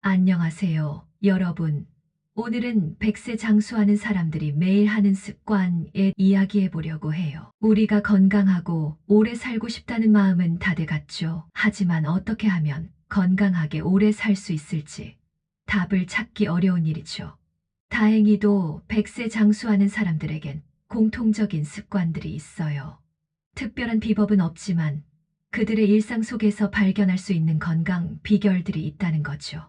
안녕하세요, 여러분. 오늘은 100세 장수하는 사람들이 매일 하는 습관에 이야기해 보려고 해요. 우리가 건강하고 오래 살고 싶다는 마음은 다들 같죠. 하지만 어떻게 하면 건강하게 오래 살 수 있을지 답을 찾기 어려운 일이죠. 다행히도 100세 장수하는 사람들에겐 공통적인 습관들이 있어요. 특별한 비법은 없지만 그들의 일상 속에서 발견할 수 있는 건강 비결들이 있다는 거죠.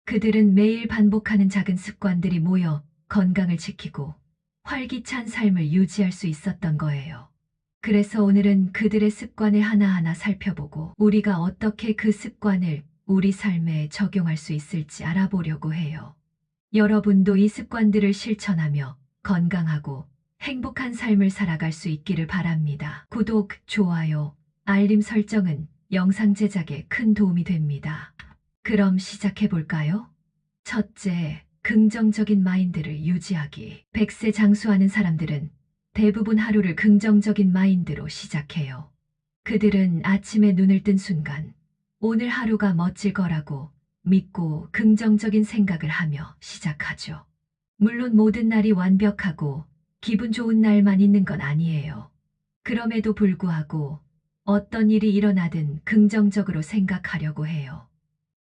그들은 매일 반복하는 작은 습관들이 모여 건강을 지키고 활기찬 삶을 유지할 수 있었던 거예요. 그래서 오늘은 그들의 습관을 하나하나 살펴보고 우리가 어떻게 그 습관을 우리 삶에 적용할 수 있을지 알아보려고 해요. 여러분도 이 습관들을 실천하며 건강하고 행복한 삶을 살아갈 수 있기를 바랍니다. 구독, 좋아요, 알림 설정은 영상 제작에 큰 도움이 됩니다. 그럼 시작해 볼까요? 첫째, 긍정적인 마인드를 유지하기. 100세 장수하는 사람들은 대부분 하루를 긍정적인 마인드로 시작해요. 그들은 아침에 눈을 뜬 순간 오늘 하루가 멋질 거라고 믿고 긍정적인 생각을 하며 시작하죠. 물론 모든 날이 완벽하고 기분 좋은 날만 있는 건 아니에요. 그럼에도 불구하고 어떤 일이 일어나든 긍정적으로 생각하려고 해요.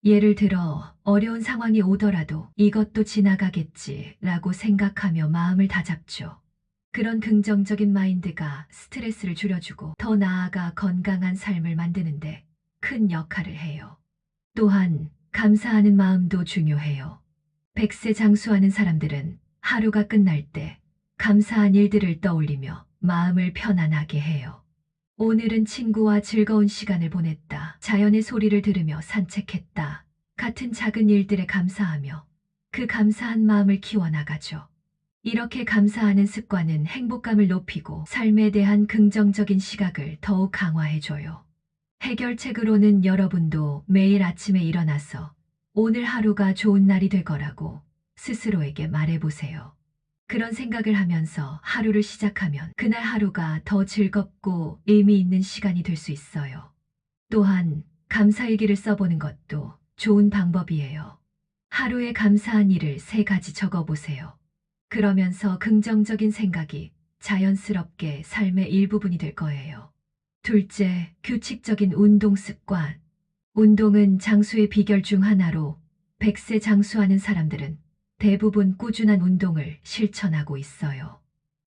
예를 들어 어려운 상황이 오더라도 이것도 지나가겠지라고 생각하며 마음을 다잡죠. 그런 긍정적인 마인드가 스트레스를 줄여주고 더 나아가 건강한 삶을 만드는데 큰 역할을 해요. 또한 감사하는 마음도 중요해요. 100세 장수하는 사람들은 하루가 끝날 때 감사한 일들을 떠올리며 마음을 편안하게 해요. 오늘은 친구와 즐거운 시간을 보냈다. 자연의 소리를 들으며 산책했다. 같은 작은 일들에 감사하며 그 감사한 마음을 키워나가죠. 이렇게 감사하는 습관은 행복감을 높이고 삶에 대한 긍정적인 시각을 더욱 강화해줘요. 해결책으로는 여러분도 매일 아침에 일어나서 오늘 하루가 좋은 날이 될 거라고 스스로에게 말해보세요. 그런 생각을 하면서 하루를 시작하면 그날 하루가 더 즐겁고 의미 있는 시간이 될 수 있어요. 또한 감사일기를 써보는 것도 좋은 방법이에요. 하루에 감사한 일을 3가지 적어보세요. 그러면서 긍정적인 생각이 자연스럽게 삶의 일부분이 될 거예요. 둘째, 규칙적인 운동 습관. 운동은 장수의 비결 중 하나로 100세 장수하는 사람들은 대부분 꾸준한 운동을 실천하고 있어요.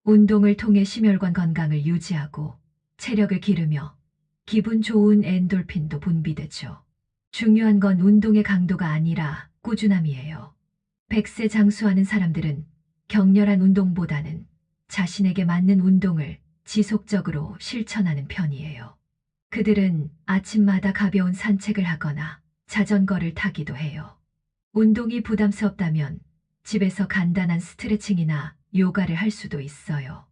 운동을 통해 심혈관 건강을 유지하고 체력을 기르며 기분 좋은 엔돌핀도 분비되죠. 중요한 건 운동의 강도가 아니라 꾸준함이에요. 100세 장수하는 사람들은 격렬한 운동보다는 자신에게 맞는 운동을 지속적으로 실천하는 편이에요. 그들은 아침마다 가벼운 산책을 하거나 자전거를 타기도 해요. 운동이 부담스럽다면 집에서 간단한 스트레칭이나 요가를 할 수도 있어요.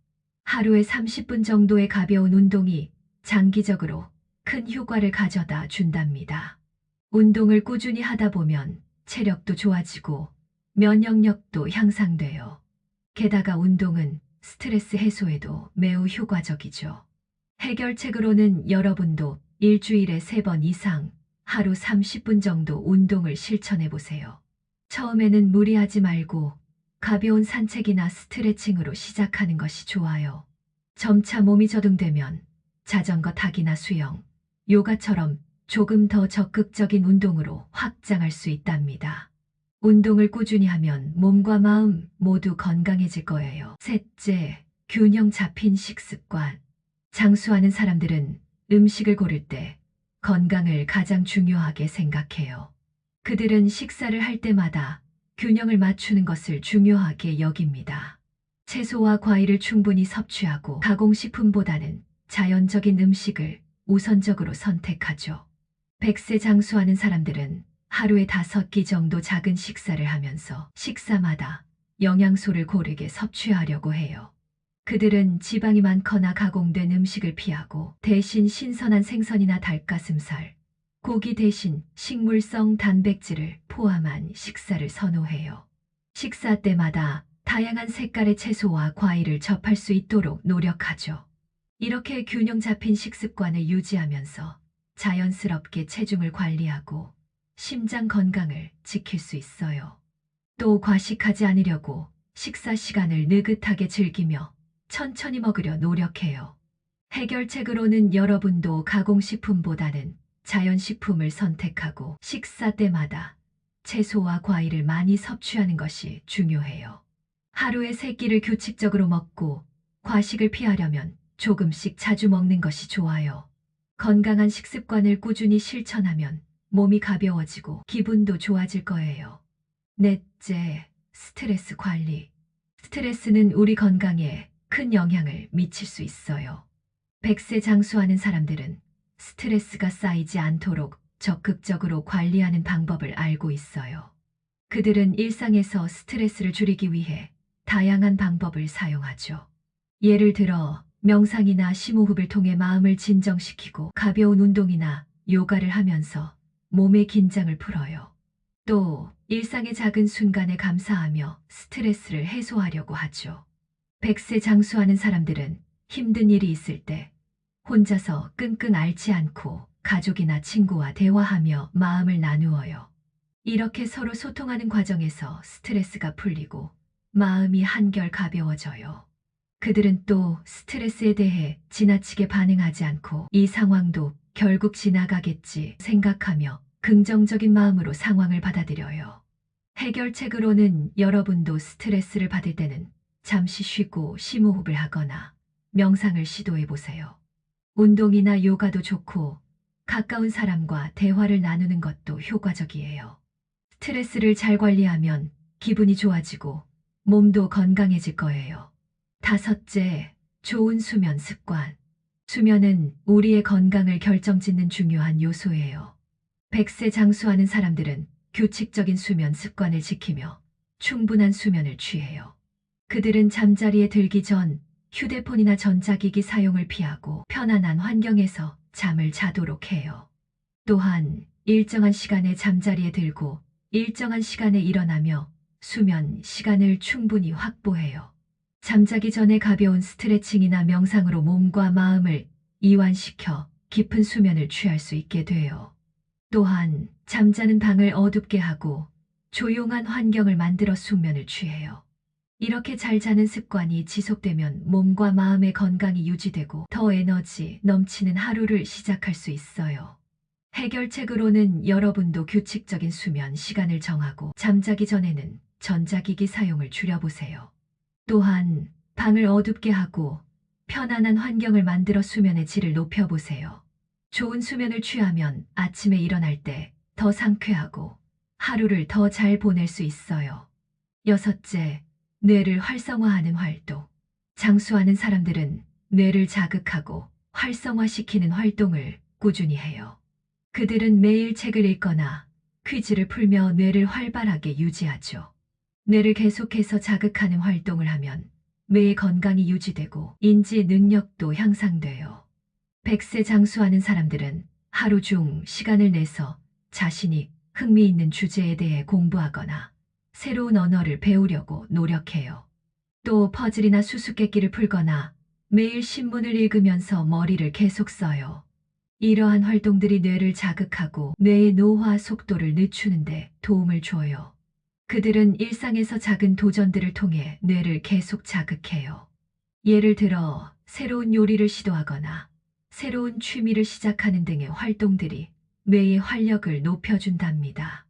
하루에 30분 정도의 가벼운 운동이 장기적으로 큰 효과를 가져다 준답니다. 운동을 꾸준히 하다 보면 체력도 좋아지고 면역력도 향상돼요. 게다가 운동은 스트레스 해소에도 매우 효과적이죠. 해결책으로는 여러분도 일주일에 3번 이상 하루 30분 정도 운동을 실천해 보세요. 처음에는 무리하지 말고 가벼운 산책이나 스트레칭으로 시작하는 것이 좋아요. 점차 몸이 적응되면 자전거 타기나 수영, 요가처럼 조금 더 적극적인 운동으로 확장할 수 있답니다. 운동을 꾸준히 하면 몸과 마음 모두 건강해질 거예요. 셋째, 균형 잡힌 식습관. 장수하는 사람들은 음식을 고를 때 건강을 가장 중요하게 생각해요. 그들은 식사를 할 때마다 균형을 맞추는 것을 중요하게 여깁니다. 채소와 과일을 충분히 섭취하고 가공식품보다는 자연적인 음식을 우선적으로 선택하죠. 100세 장수하는 사람들은 하루에 5끼 정도 작은 식사를 하면서 식사마다 영양소를 고르게 섭취하려고 해요. 그들은 지방이 많거나 가공된 음식을 피하고 대신 신선한 생선이나 닭가슴살, 고기 대신 식물성 단백질을 포함한 식사를 선호해요. 식사 때마다 다양한 색깔의 채소와 과일을 접할 수 있도록 노력하죠. 이렇게 균형 잡힌 식습관을 유지하면서 자연스럽게 체중을 관리하고 심장 건강을 지킬 수 있어요. 또 과식하지 않으려고 식사 시간을 느긋하게 즐기며 천천히 먹으려 노력해요. 해결책으로는 여러분도 가공식품보다는 자연식품을 선택하고 식사 때마다 채소와 과일을 많이 섭취하는 것이 중요해요. 하루에 3끼를 규칙적으로 먹고 과식을 피하려면 조금씩 자주 먹는 것이 좋아요. 건강한 식습관을 꾸준히 실천하면 몸이 가벼워지고 기분도 좋아질 거예요. 넷째, 스트레스 관리. 스트레스는 우리 건강에 큰 영향을 미칠 수 있어요. 백세 장수하는 사람들은 스트레스가 쌓이지 않도록 적극적으로 관리하는 방법을 알고 있어요. 그들은 일상에서 스트레스를 줄이기 위해 다양한 방법을 사용하죠. 예를 들어 명상이나 심호흡을 통해 마음을 진정시키고 가벼운 운동이나 요가를 하면서 몸의 긴장을 풀어요. 또 일상의 작은 순간에 감사하며 스트레스를 해소하려고 하죠. 백세 장수하는 사람들은 힘든 일이 있을 때 혼자서 끙끙 앓지 않고 가족이나 친구와 대화하며 마음을 나누어요. 이렇게 서로 소통하는 과정에서 스트레스가 풀리고 마음이 한결 가벼워져요. 그들은 또 스트레스에 대해 지나치게 반응하지 않고 이 상황도 결국 지나가겠지 생각하며 긍정적인 마음으로 상황을 받아들여요. 해결책으로는 여러분도 스트레스를 받을 때는 잠시 쉬고 심호흡을 하거나 명상을 시도해 보세요. 운동이나 요가도 좋고 가까운 사람과 대화를 나누는 것도 효과적이에요. 스트레스를 잘 관리하면 기분이 좋아지고 몸도 건강해질 거예요. 다섯째, 좋은 수면 습관. 수면은 우리의 건강을 결정짓는 중요한 요소예요. 백세 장수하는 사람들은 규칙적인 수면 습관을 지키며 충분한 수면을 취해요. 그들은 잠자리에 들기 전 휴대폰이나 전자기기 사용을 피하고 편안한 환경에서 잠을 자도록 해요. 또한 일정한 시간에 잠자리에 들고 일정한 시간에 일어나며 수면 시간을 충분히 확보해요. 잠자기 전에 가벼운 스트레칭이나 명상으로 몸과 마음을 이완시켜 깊은 수면을 취할 수 있게 돼요. 또한 잠자는 방을 어둡게 하고 조용한 환경을 만들어 숙면을 취해요. 이렇게 잘 자는 습관이 지속되면 몸과 마음의 건강이 유지되고 더 에너지 넘치는 하루를 시작할 수 있어요. 해결책으로는 여러분도 규칙적인 수면 시간을 정하고 잠자기 전에는 전자기기 사용을 줄여보세요. 또한 방을 어둡게 하고 편안한 환경을 만들어 수면의 질을 높여보세요. 좋은 수면을 취하면 아침에 일어날 때 더 상쾌하고 하루를 더 잘 보낼 수 있어요. 여섯째, 뇌를 활성화하는 활동. 장수하는 사람들은 뇌를 자극하고 활성화시키는 활동을 꾸준히 해요. 그들은 매일 책을 읽거나 퀴즈를 풀며 뇌를 활발하게 유지하죠. 뇌를 계속해서 자극하는 활동을 하면 뇌의 건강이 유지되고 인지 능력도 향상돼요. 백세 장수하는 사람들은 하루 중 시간을 내서 자신이 흥미있는 주제에 대해 공부하거나 새로운 언어를 배우려고 노력해요. 또 퍼즐이나 수수께끼를 풀거나 매일 신문을 읽으면서 머리를 계속 써요. 이러한 활동들이 뇌를 자극하고 뇌의 노화 속도를 늦추는데 도움을 줘요. 그들은 일상에서 작은 도전들을 통해 뇌를 계속 자극해요. 예를 들어 새로운 요리를 시도하거나 새로운 취미를 시작하는 등의 활동들이 뇌의 활력을 높여준답니다.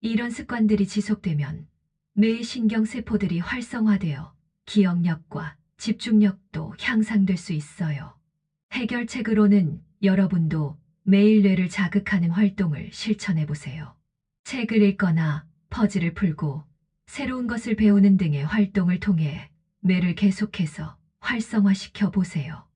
이런 습관들이 지속되면 뇌의 신경세포들이 활성화되어 기억력과 집중력도 향상될 수 있어요. 해결책으로는 여러분도 매일 뇌를 자극하는 활동을 실천해 보세요. 책을 읽거나 퍼즐을 풀고 새로운 것을 배우는 등의 활동을 통해 뇌를 계속해서 활성화시켜 보세요.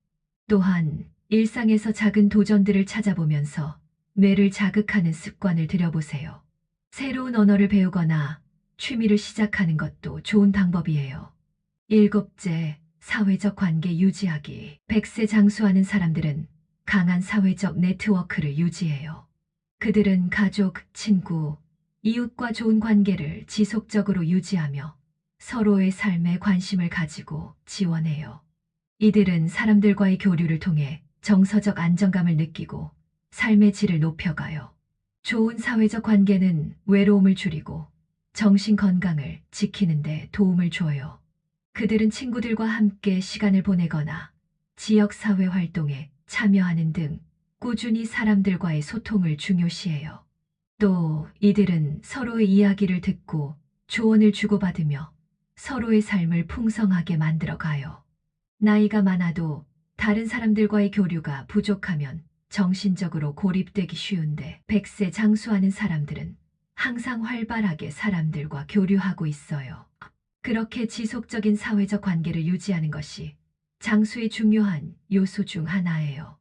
또한 일상에서 작은 도전들을 찾아보면서 뇌를 자극하는 습관을 들여보세요. 새로운 언어를 배우거나 취미를 시작하는 것도 좋은 방법이에요. 일곱째, 사회적 관계 유지하기. 백세 장수하는 사람들은 강한 사회적 네트워크를 유지해요. 그들은 가족, 친구, 이웃과 좋은 관계를 지속적으로 유지하며 서로의 삶에 관심을 가지고 지원해요. 이들은 사람들과의 교류를 통해 정서적 안정감을 느끼고 삶의 질을 높여가요. 좋은 사회적 관계는 외로움을 줄이고 정신 건강을 지키는데 도움을 줘요. 그들은 친구들과 함께 시간을 보내거나 지역사회 활동에 참여하는 등 꾸준히 사람들과의 소통을 중요시해요. 또 이들은 서로의 이야기를 듣고 조언을 주고받으며 서로의 삶을 풍성하게 만들어 가요. 나이가 많아도 다른 사람들과의 교류가 부족하면 정신적으로 고립되기 쉬운데 100세 장수하는 사람들은 항상 활발하게 사람들과 교류하고 있어요. 그렇게 지속적인 사회적 관계를 유지하는 것이 장수의 중요한 요소 중 하나예요.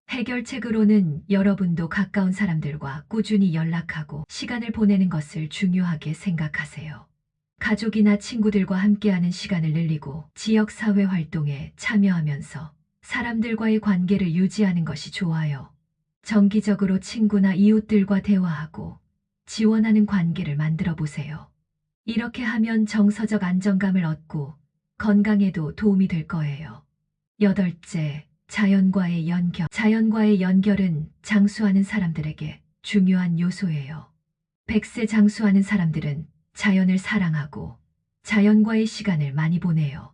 해결책으로는 여러분도 가까운 사람들과 꾸준히 연락하고 시간을 보내는 것을 중요하게 생각하세요. 가족이나 친구들과 함께하는 시간을 늘리고 지역사회 활동에 참여하면서 사람들과의 관계를 유지하는 것이 좋아요. 정기적으로 친구나 이웃들과 대화하고 지원하는 관계를 만들어 보세요. 이렇게 하면 정서적 안정감을 얻고 건강에도 도움이 될 거예요. 여덟째, 자연과의 연결. 자연과의 연결은 장수하는 사람들에게 중요한 요소예요. 100세 장수하는 사람들은 자연을 사랑하고 자연과의 시간을 많이 보내요.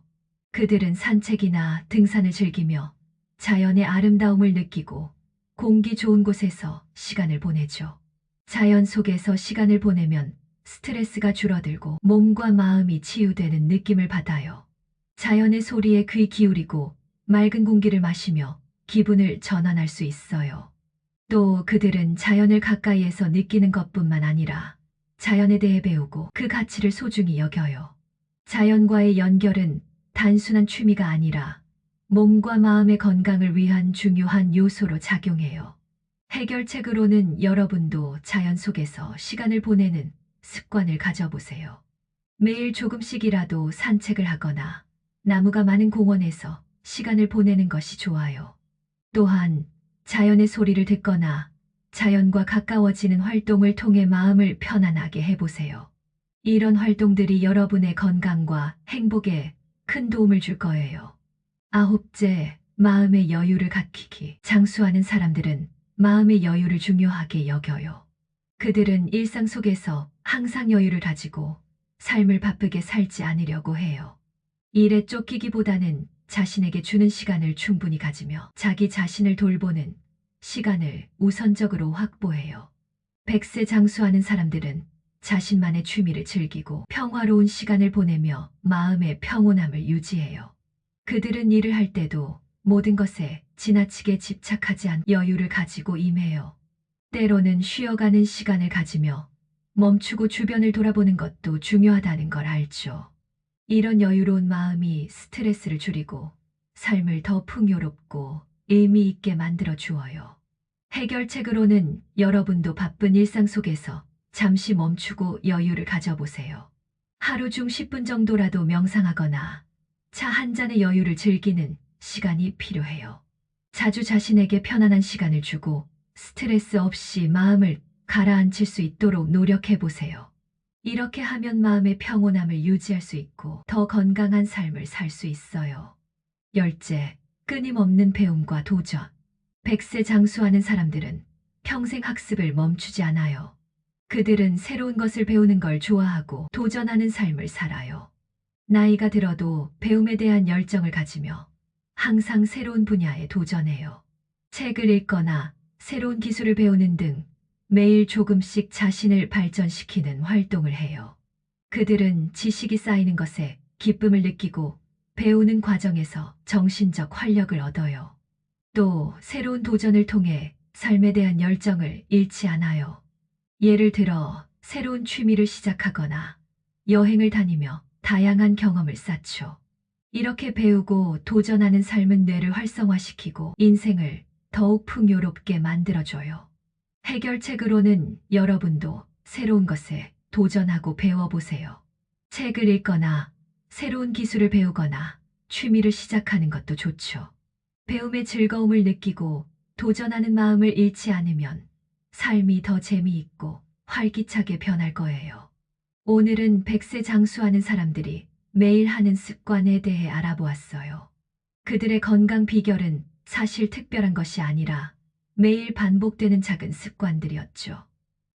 그들은 산책이나 등산을 즐기며 자연의 아름다움을 느끼고 공기 좋은 곳에서 시간을 보내죠. 자연 속에서 시간을 보내면 스트레스가 줄어들고 몸과 마음이 치유되는 느낌을 받아요. 자연의 소리에 귀 기울이고 맑은 공기를 마시며 기분을 전환할 수 있어요. 또 그들은 자연을 가까이에서 느끼는 것뿐만 아니라 자연에 대해 배우고 그 가치를 소중히 여겨요. 자연과의 연결은 단순한 취미가 아니라 몸과 마음의 건강을 위한 중요한 요소로 작용해요. 해결책으로는 여러분도 자연 속에서 시간을 보내는 습관을 가져보세요. 매일 조금씩이라도 산책을 하거나 나무가 많은 공원에서 시간을 보내는 것이 좋아요. 또한 자연의 소리를 듣거나 자연과 가까워지는 활동을 통해 마음을 편안하게 해보세요. 이런 활동들이 여러분의 건강과 행복에 큰 도움을 줄 거예요. 아홉째, 마음의 여유를 갖추기. 장수하는 사람들은 마음의 여유를 중요하게 여겨요. 그들은 일상 속에서 항상 여유를 가지고 삶을 바쁘게 살지 않으려고 해요. 일에 쫓기기보다는 자신에게 주는 시간을 충분히 가지며 자기 자신을 돌보는 시간을 우선적으로 확보해요. 100세 장수하는 사람들은 자신만의 취미를 즐기고 평화로운 시간을 보내며 마음의 평온함을 유지해요. 그들은 일을 할 때도 모든 것에 지나치게 집착하지 않고 여유를 가지고 임해요. 때로는 쉬어가는 시간을 가지며 멈추고 주변을 돌아보는 것도 중요하다는 걸 알죠. 이런 여유로운 마음이 스트레스를 줄이고 삶을 더 풍요롭고 의미 있게 만들어 주어요. 해결책으로는 여러분도 바쁜 일상 속에서 잠시 멈추고 여유를 가져보세요. 하루 중 10분 정도라도 명상하거나 차 한 잔의 여유를 즐기는 시간이 필요해요. 자주 자신에게 편안한 시간을 주고 스트레스 없이 마음을 가라앉힐 수 있도록 노력해 보세요. 이렇게 하면 마음의 평온함을 유지할 수 있고 더 건강한 삶을 살 수 있어요. 열째, 끊임없는 배움과 도전. 100세 장수하는 사람들은 평생 학습을 멈추지 않아요. 그들은 새로운 것을 배우는 걸 좋아하고 도전하는 삶을 살아요. 나이가 들어도 배움에 대한 열정을 가지며 항상 새로운 분야에 도전해요. 책을 읽거나 새로운 기술을 배우는 등 매일 조금씩 자신을 발전시키는 활동을 해요. 그들은 지식이 쌓이는 것에 기쁨을 느끼고 배우는 과정에서 정신적 활력을 얻어요. 또 새로운 도전을 통해 삶에 대한 열정을 잃지 않아요. 예를 들어 새로운 취미를 시작하거나 여행을 다니며 다양한 경험을 쌓죠. 이렇게 배우고 도전하는 삶은 뇌를 활성화시키고 인생을 더욱 풍요롭게 만들어줘요. 해결책으로는 여러분도 새로운 것에 도전하고 배워보세요. 책을 읽거나 새로운 기술을 배우거나 취미를 시작하는 것도 좋죠. 배움의 즐거움을 느끼고 도전하는 마음을 잃지 않으면 삶이 더 재미있고 활기차게 변할 거예요. 오늘은 100세 장수하는 사람들이 매일 하는 습관에 대해 알아보았어요. 그들의 건강 비결은 사실 특별한 것이 아니라 매일 반복되는 작은 습관들이었죠.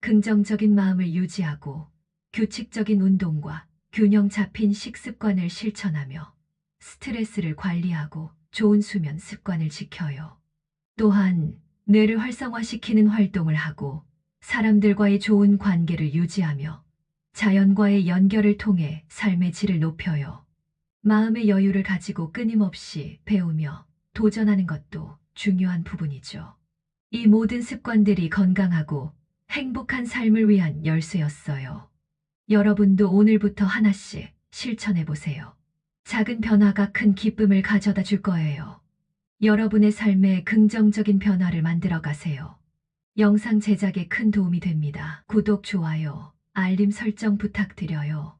긍정적인 마음을 유지하고 규칙적인 운동과 균형 잡힌 식습관을 실천하며 스트레스를 관리하고 좋은 수면 습관을 지켜요. 또한 뇌를 활성화시키는 활동을 하고 사람들과의 좋은 관계를 유지하며 자연과의 연결을 통해 삶의 질을 높여요. 마음의 여유를 가지고 끊임없이 배우며 도전하는 것도 중요한 부분이죠. 이 모든 습관들이 건강하고 행복한 삶을 위한 열쇠였어요. 여러분도 오늘부터 하나씩 실천해 보세요. 작은 변화가 큰 기쁨을 가져다 줄 거예요. 여러분의 삶에 긍정적인 변화를 만들어 가세요. 영상 제작에 큰 도움이 됩니다. 구독, 좋아요, 알림 설정 부탁드려요.